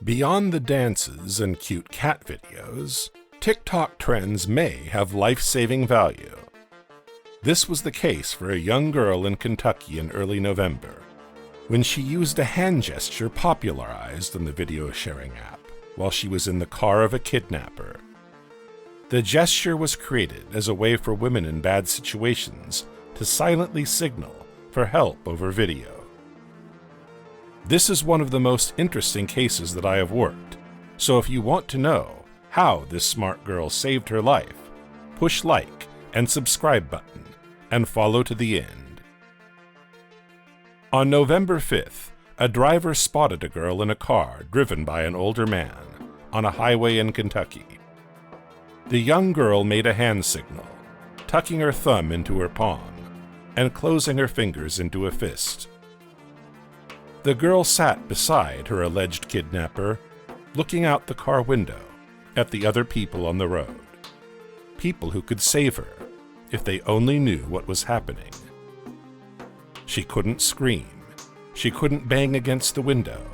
Beyond the dances and cute cat videos, TikTok trends may have life-saving value. This was the case for a young girl in Kentucky in early November, when she used a hand gesture popularized on the video-sharing app while she was in the car of a kidnapper. The gesture was created as a way for women in bad situations to silently signal for help over video. This is one of the most interesting cases that I have worked, so if you want to know how this smart girl saved her life, push like and subscribe button and follow to the end. On November 5th, a driver spotted a girl in a car driven by an older man on a highway in Kentucky. The young girl made a hand signal, tucking her thumb into her palm and closing her fingers into a fist. The girl sat beside her alleged kidnapper, looking out the car window at the other people on the road. People who could save her if they only knew what was happening. She couldn't scream. She couldn't bang against the window.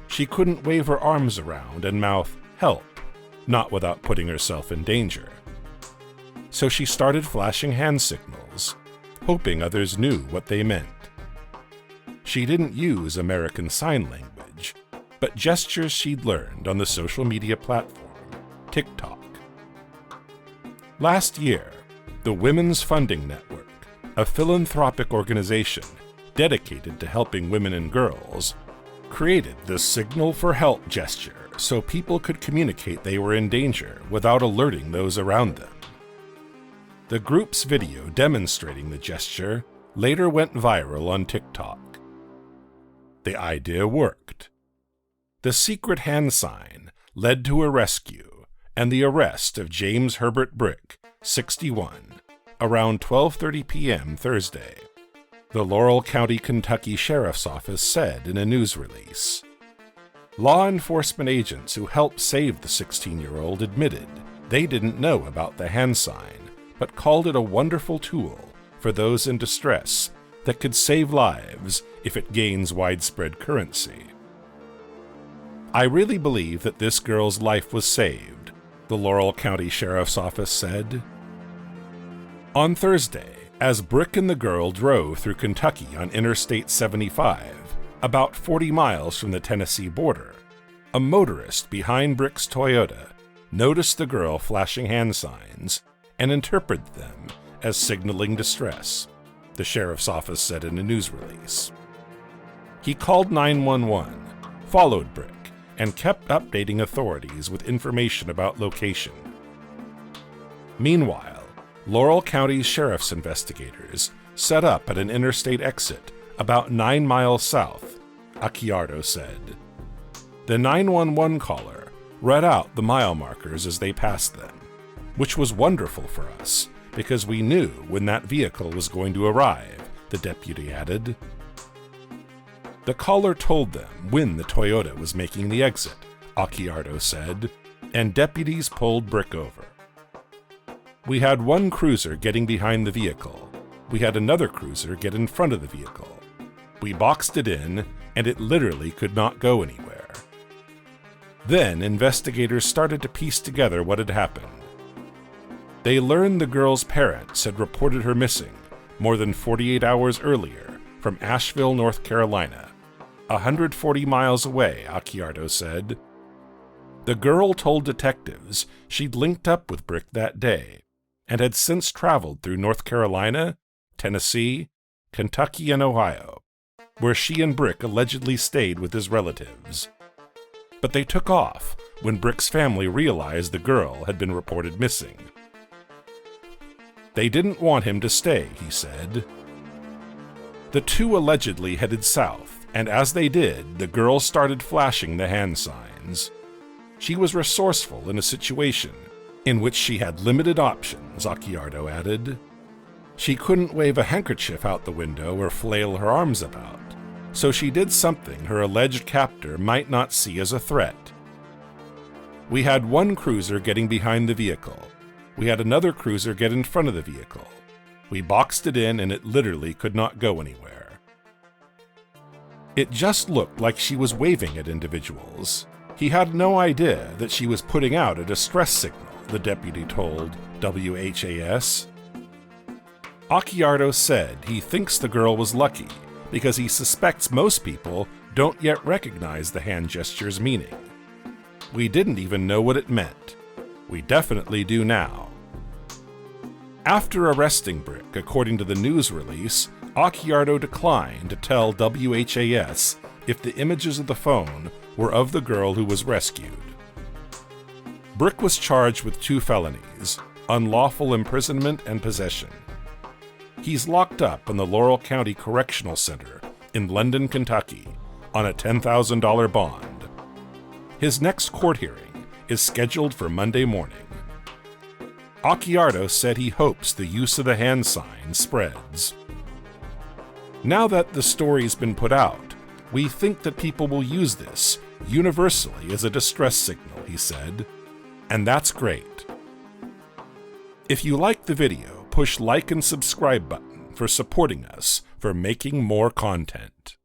She couldn't wave her arms around and mouth, "Help," not without putting herself in danger. So she started flashing hand signals, hoping others knew what they meant. She didn't use American Sign Language, but gestures she'd learned on the social media platform, TikTok. Last year, the Women's Funding Network, a philanthropic organization dedicated to helping women and girls, created the Signal for Help gesture so people could communicate they were in danger without alerting those around them. The group's video demonstrating the gesture later went viral on TikTok. The idea worked. The secret hand sign led to a rescue and the arrest of James Herbert Brick, 61, around 12:30 p.m. Thursday, the Laurel County, Kentucky Sheriff's Office said in a news release. Law enforcement agents who helped save the 16-year-old admitted they didn't know about the hand sign, but called it a wonderful tool for those in distress that could save lives if it gains widespread currency. I really believe that this girl's life was saved, the Laurel County Sheriff's Office said. On Thursday, as Brick and the girl drove through Kentucky on Interstate 75, about 40 miles from the Tennessee border, a motorist behind Brick's Toyota noticed the girl flashing hand signs and interpreted them as signaling distress, the sheriff's office said in a news release. He called 911, followed Brick, and kept updating authorities with information about location. Meanwhile, Laurel County's sheriff's investigators set up at an interstate exit about 9 miles south, Acciardo said. The 911 caller read out the mile markers as they passed them, which was wonderful for us because we knew when that vehicle was going to arrive, the deputy added. The caller told them when the Toyota was making the exit, Acciardo said, and deputies pulled Brick over. We had one cruiser getting behind the vehicle. We had another cruiser get in front of the vehicle. We boxed it in, and it literally could not go anywhere. Then investigators started to piece together what had happened. They learned the girl's parents had reported her missing more than 48 hours earlier from Asheville, North Carolina, 140 miles away, Acciardo said. The girl told detectives she'd linked up with Brick that day and had since traveled through North Carolina, Tennessee, Kentucky, and Ohio, where she and Brick allegedly stayed with his relatives. But they took off when Brick's family realized the girl had been reported missing. They didn't want him to stay, he said. The two allegedly headed south, and as they did, the girl started flashing the hand signs. She was resourceful in a situation in which she had limited options, Acciardo added. She couldn't wave a handkerchief out the window or flail her arms about, so she did something her alleged captor might not see as a threat. We had one cruiser getting behind the vehicle. We had another cruiser get in front of the vehicle. We boxed it in and it literally could not go anywhere. It just looked like she was waving at individuals. He had no idea that she was putting out a distress signal, the deputy told WHAS. Acciardo said he thinks the girl was lucky because he suspects most people don't yet recognize the hand gesture's meaning. We didn't even know what it meant. We definitely do now. After arresting Brick, according to the news release, Acciardo declined to tell WHAS if the images of the phone were of the girl who was rescued. Brick was charged with 2 felonies, unlawful imprisonment and possession. He's locked up in the Laurel County Correctional Center in London, Kentucky, on a $10,000 bond. His next court hearing is scheduled for Monday morning. Acciardo said he hopes the use of the hand sign spreads. Now that the story's been put out, we think that people will use this universally as a distress signal, he said, and that's great. If you like the video, push like and subscribe button for supporting us for making more content.